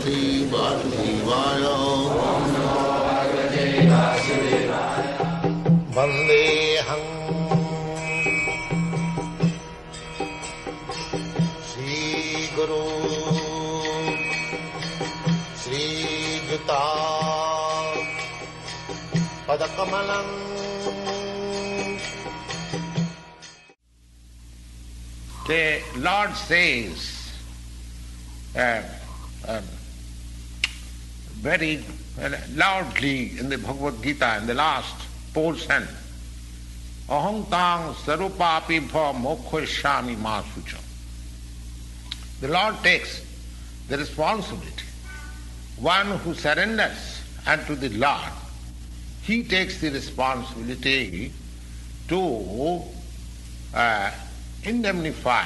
Bhagavate Vasudevaya. Vandeham Shri Guru Shri Juta Padakamalam. The Lord says very loudly in the Bhagavad Gita, in the last portion, Aham tang sarupapi bha mokshaami ma sucha. The Lord takes the responsibility. One who surrenders unto the Lord, he takes the responsibility to indemnify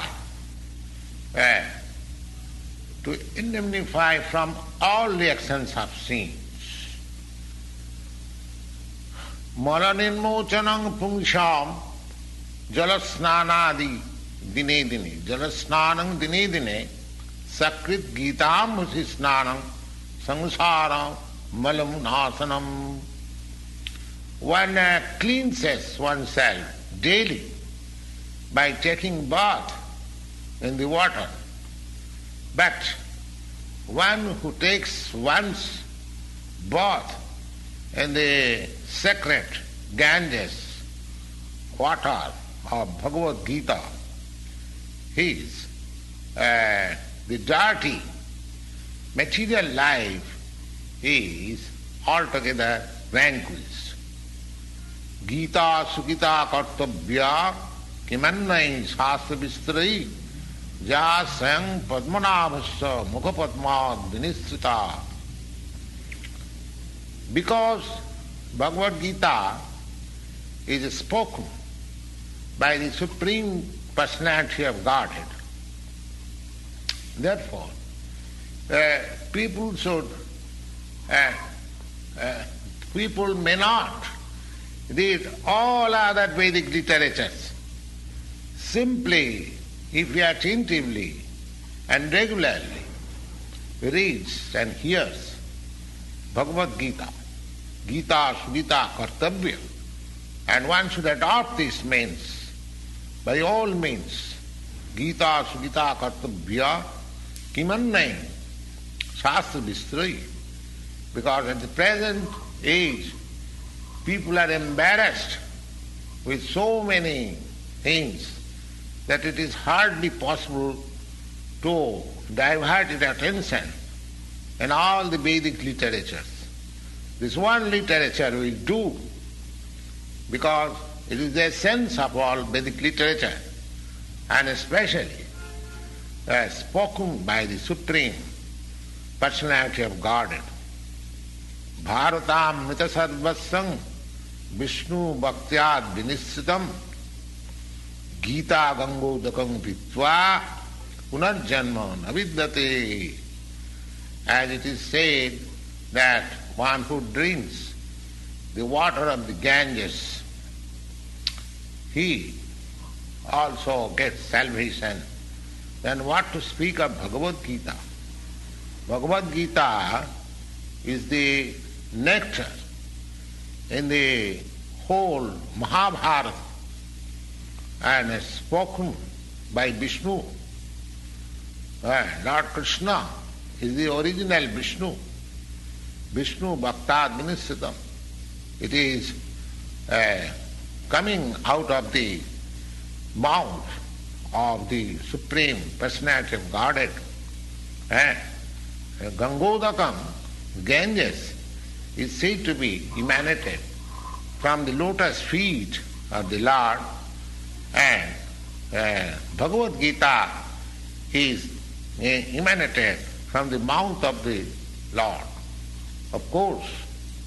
from all the actions of sins. Maranimochanam pungsham jalasnanadi dine dine. Jalasnanam dine dine sakrit gitam musisnanam samsaram malam nasanam. One cleanses oneself daily by taking bath in the water. But one who takes one's bath in the sacred Ganges water of Bhagavad Gita, his the dirty material life is altogether vanquished. Gita sugita kartabhya kimannai shastra vistrai ja sayang padmanabhasya mukha padma vinisrita. Because Bhagavad Gita is spoken by the Supreme Personality of Godhead. Therefore, people may not read all other Vedic literatures. Simply, if he attentively and regularly reads and hears Bhagavad Gita, Gita Sugita Kartabhya, and one should adopt these means, by all means, Gita Sugita Kartabhya Kimannai Shastra Vistrai, because at the present age people are embarrassed with so many things that it is hardly possible to divert their attention in all the Vedic literatures. This one literature will do, because it is the essence of all Vedic literature, and especially spoken by the Supreme Personality of Godhead. Bharatam mita sarvasam Vishnu bhaktyad vinisritam Gita gangodakam pitva punarjanma navidyate. As it is said that one who drinks the water of the Ganges, he also gets salvation. Then what to speak of Bhagavad Gita? Bhagavad Gita is the nectar in the whole Mahabharata, and is spoken by Vishnu. Lord Krishna is the original Vishnu. Vishnu Bhaktad Vinisritam. It is coming out of the mouth of the Supreme Personality of Godhead. Gangodakam, Ganges, is said to be emanated from the lotus feet of the Lord, and Bhagavad Gita is emanated from the mouth of the Lord. Of course,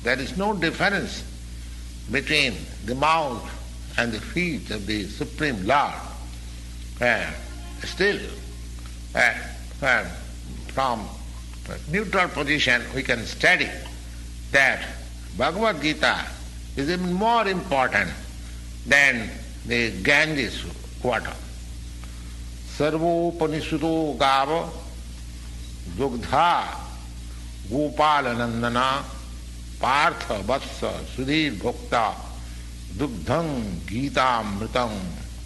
there is no difference between the mouth and the feet of the Supreme Lord. Still, from neutral position we can study that Bhagavad Gita is even more important than the Ganges water. Sarvopanisudo gava dugdha Gopal Nandana Partha Vatsa Sudhir Bhokta Dugdham Gita Mritam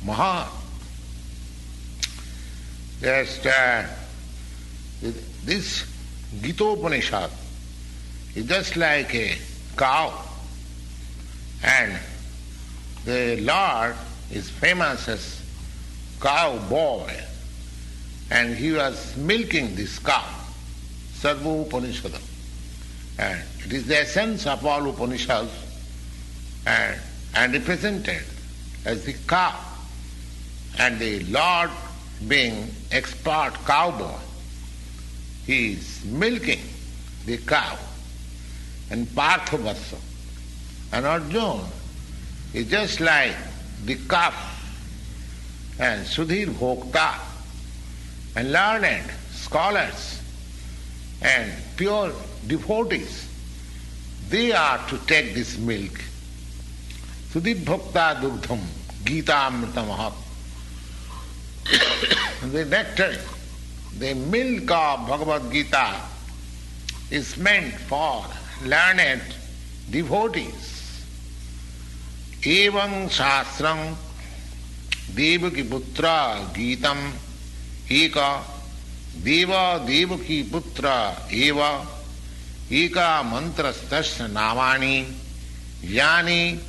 Maha. Just this Gita Upanishad is just like a cow, and the Lord is famous as cowboy, and he was milking this cow, Sarva Upanishad. And it is the essence of all Upanishads and represented as the cow. And the Lord, being expert cowboy, he is milking the cow. And Partha Vatsa and Arjuna is just like the calf, and Sudhir Bhokta and learned scholars and pure devotees, they are to take this milk. Sudhir Bhokta Dugdham Gita Amrita. The nectar, the milk of Bhagavad Gita is meant for learned devotees. Evam Shastram Devaki Putra Gitam Eka Deva Devaki Putra Eva Eka Mantrastasya Namani Yani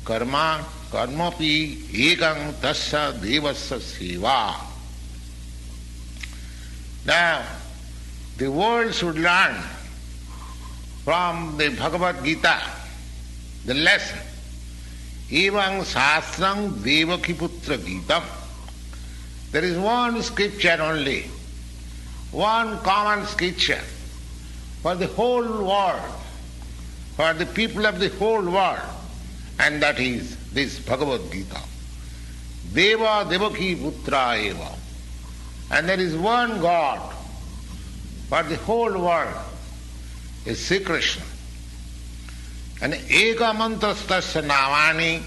Karmapi Ekang Tasya Devasya Seva. Now, the world should learn from the Bhagavad Gita the lesson. Evang Sastram Devaki Putra Gitam. There is one scripture only, one common scripture for the whole world, for the people of the whole world, and that is this Bhagavad Gita. Deva Devaki Putra Eva. And there is one God for the whole world, is Sri Krishna. And Eka Mantrastasya Namani,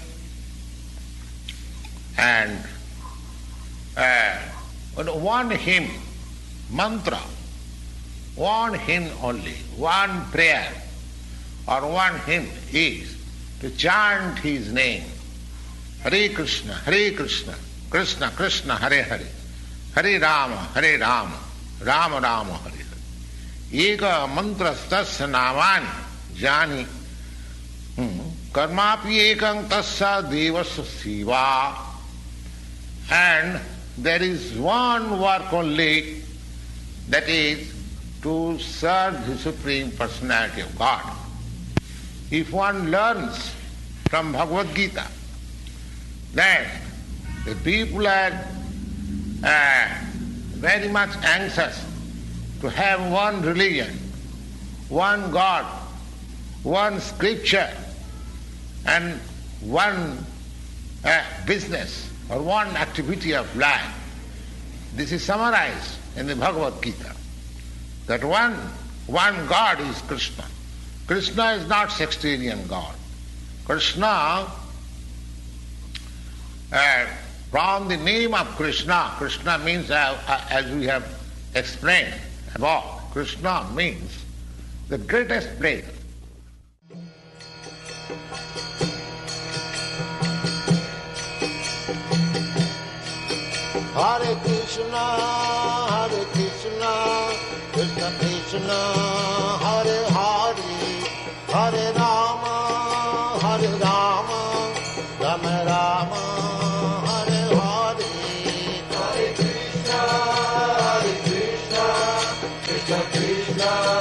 and one hymn, mantra, one hymn only, one prayer or one hymn is to chant his name. Hare Krishna, Krishna Krishna, Hare Hare, Hare Rama, Rama Rama, Hare Hare. Eka mantrastasya namani jani karmapi ekang tasya devasya siva. And there is one work only, that is to serve the Supreme Personality of God. If one learns from Bhagavad Gita, then the people are very much anxious to have one religion, one God, one scripture, and one business or one activity of life. This is summarized in the Bhagavad Gita, that one God is Krishna. Krishna is not sextillion God. Krishna, from the name of Krishna, Krishna means, as we have explained above, Krishna means the greatest player. Hare Krishna, Krishna Krishna, Hare Hare, Hare Rama, Rama Rama, Hare Hare. Hare Krishna, Krishna Krishna.